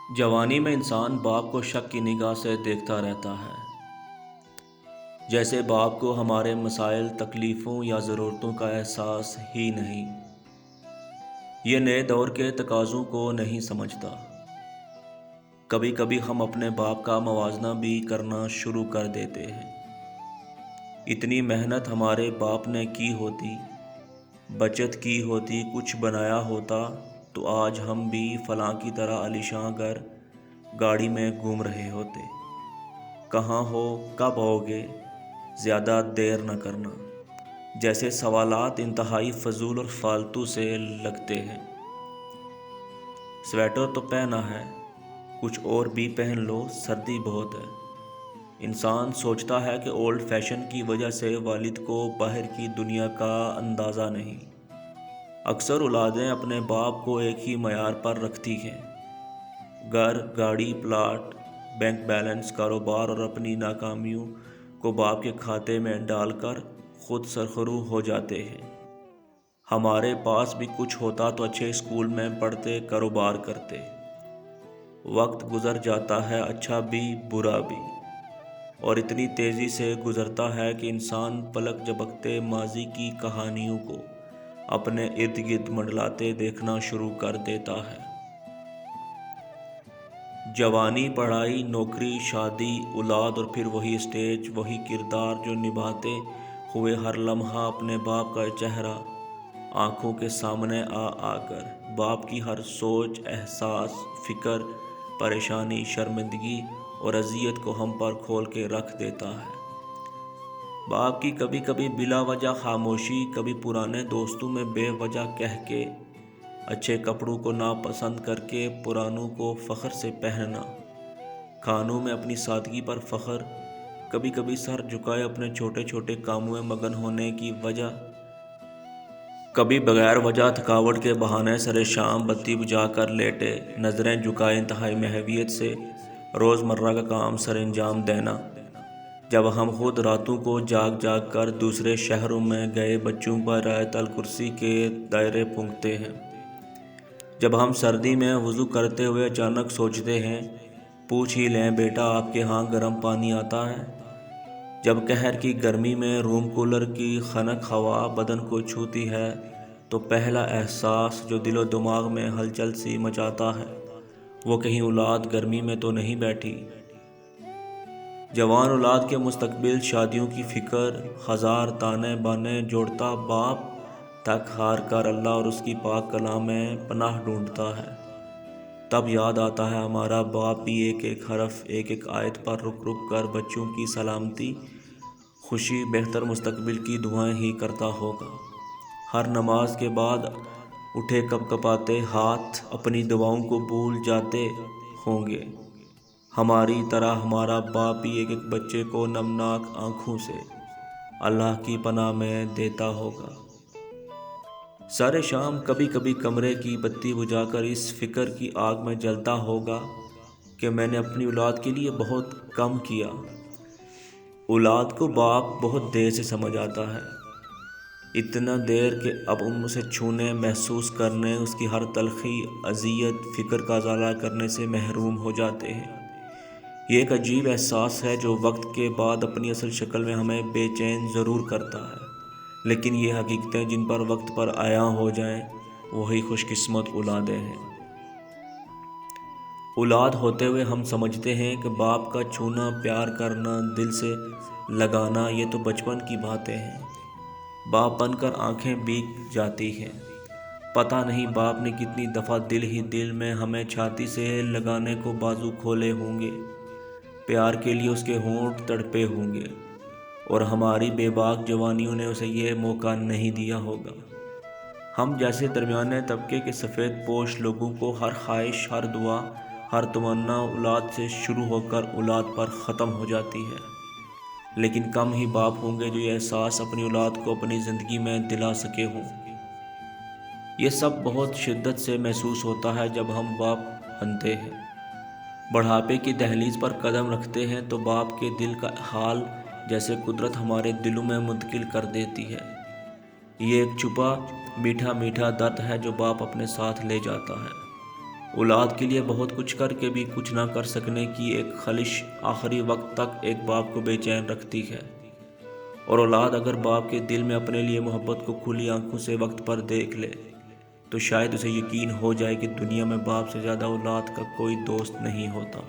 جوانی میں انسان باپ کو شک کی نگاہ سے دیکھتا رہتا ہے، جیسے باپ کو ہمارے مسائل، تکلیفوں یا ضرورتوں کا احساس ہی نہیں۔ یہ نئے دور کے تقاضوں کو نہیں سمجھتا۔ کبھی کبھی ہم اپنے باپ کا موازنہ بھی کرنا شروع کر دیتے ہیں۔ اتنی محنت ہمارے باپ نے کی ہوتی، بچت کی ہوتی، کچھ بنایا ہوتا تو آج ہم بھی فلاں کی طرح عالیشان گھر گاڑی میں گھوم رہے ہوتے۔ کہاں ہو، کب آؤگے، زیادہ دیر نہ کرنا، جیسے سوالات انتہائی فضول اور فالتو سے لگتے ہیں۔ سویٹر تو پہنا ہے، کچھ اور بھی پہن لو، سردی بہت ہے۔ انسان سوچتا ہے کہ اولڈ فیشن کی وجہ سے والد کو باہر کی دنیا کا اندازہ نہیں۔ اکثر اولادیں اپنے باپ کو ایک ہی معیار پر رکھتی ہیں۔ گھر، گاڑی، پلاٹ، بینک بیلنس، کاروبار اور اپنی ناکامیوں کو باپ کے کھاتے میں ڈال کر خود سرخرو ہو جاتے ہیں۔ ہمارے پاس بھی کچھ ہوتا تو اچھے اسکول میں پڑھتے، کاروبار کرتے۔ وقت گزر جاتا ہے، اچھا بھی برا بھی، اور اتنی تیزی سے گزرتا ہے کہ انسان پلک جھپکتے ماضی کی کہانیوں کو اپنے ارد گرد منڈلاتے دیکھنا شروع کر دیتا ہے۔ جوانی، پڑھائی، نوکری، شادی، اولاد اور پھر وہی اسٹیج، وہی کردار جو نبھاتے ہوئے ہر لمحہ اپنے باپ کا چہرہ آنکھوں کے سامنے آ کر باپ کی ہر سوچ، احساس، فکر، پریشانی، شرمندگی اور اذیت کو ہم پر کھول کے رکھ دیتا ہے۔ باپ کی کبھی کبھی بلا وجہ خاموشی، کبھی پرانے دوستوں میں بے وجہ کہہ کے، اچھے کپڑوں کو ناپسند کر کے پرانوں کو فخر سے پہننا، کھانوں میں اپنی سادگی پر فخر، کبھی کبھی سر جھکائے اپنے چھوٹے چھوٹے کاموں میں مگن ہونے کی وجہ، کبھی بغیر وجہ تھکاوٹ کے بہانے سر شام بتی بجھا کر لیٹے، نظریں جھکائے انتہائی محویت سے روزمرہ کا کام سر انجام دینا، جب ہم خود راتوں کو جاگ جاگ کر دوسرے شہروں میں گئے بچوں پر آیت الکرسی کے دائرے پھونکتے ہیں، جب ہم سردی میں وضو کرتے ہوئے اچانک سوچتے ہیں پوچھ ہی لیں بیٹا آپ کے ہاں گرم پانی آتا ہے، جب قہر کی گرمی میں روم کولر کی خنک ہوا بدن کو چھوتی ہے تو پہلا احساس جو دل و دماغ میں ہلچل سی مچاتا ہے وہ کہیں اولاد گرمی میں تو نہیں بیٹھی۔ جوان اولاد کے مستقبل، شادیوں کی فکر، ہزار تانے بانے جوڑتا باپ تک ہار کر اللہ اور اس کی پاک کلام میں پناہ ڈھونڈتا ہے، تب یاد آتا ہے ہمارا باپ بھی ایک ایک حرف، ایک ایک آیت پر رک رک کر بچوں کی سلامتی، خوشی، بہتر مستقبل کی دعائیں ہی کرتا ہوگا۔ ہر نماز کے بعد اٹھے کپ کپاتے ہاتھ اپنی دعاؤں کو بھول جاتے ہوں گے۔ ہماری طرح ہمارا باپ بھی ایک ایک بچے کو نمناک آنکھوں سے اللہ کی پناہ میں دیتا ہوگا۔ سر شام کبھی کبھی کمرے کی بتی بجھا کر اس فکر کی آگ میں جلتا ہوگا کہ میں نے اپنی اولاد کے لیے بہت کم کیا۔ اولاد کو باپ بہت دیر سے سمجھ آتا ہے، اتنا دیر کہ اب ان سے چھونے، محسوس کرنے، اس کی ہر تلخی، اذیت، فکر کا ازالہ کرنے سے محروم ہو جاتے ہیں۔ یہ ایک عجیب احساس ہے جو وقت کے بعد اپنی اصل شکل میں ہمیں بے چین ضرور کرتا ہے، لیکن یہ حقیقتیں جن پر وقت پر عیاں ہو جائیں وہی خوش قسمت اولادیں ہیں۔ اولاد ہوتے ہوئے ہم سمجھتے ہیں کہ باپ کا چھونا، پیار کرنا، دل سے لگانا یہ تو بچپن کی باتیں ہیں۔ باپ بن کر آنکھیں بھیگ جاتی ہیں، پتہ نہیں باپ نے کتنی دفعہ دل ہی دل میں ہمیں چھاتی سے لگانے کو بازو کھولے ہوں گے، پیار کے لیے اس کے ہونٹ تڑپے ہوں گے، اور ہماری بے باک جوانیوں نے اسے یہ موقع نہیں دیا ہوگا۔ ہم جیسے درمیانے طبقے کے سفید پوش لوگوں کو ہر خواہش، ہر دعا، ہر تمنا اولاد سے شروع ہو کر اولاد پر ختم ہو جاتی ہے، لیکن کم ہی باپ ہوں گے جو یہ احساس اپنی اولاد کو اپنی زندگی میں دلا سکے ہوں۔ یہ سب بہت شدت سے محسوس ہوتا ہے جب ہم باپ بنتے ہیں، بڑھاپے کی دہلیز پر قدم رکھتے ہیں تو باپ کے دل کا حال جیسے قدرت ہمارے دلوں میں منتقل کر دیتی ہے۔ یہ ایک چھپا میٹھا میٹھا درد ہے جو باپ اپنے ساتھ لے جاتا ہے۔ اولاد کے لیے بہت کچھ کر کے بھی کچھ نہ کر سکنے کی ایک خلش آخری وقت تک ایک باپ کو بے چین رکھتی ہے، اور اولاد اگر باپ کے دل میں اپنے لیے محبت کو کھلی آنکھوں سے وقت پر دیکھ لے تو شاید اسے یقین ہو جائے کہ دنیا میں باپ سے زیادہ اولاد کا کوئی دوست نہیں ہوتا۔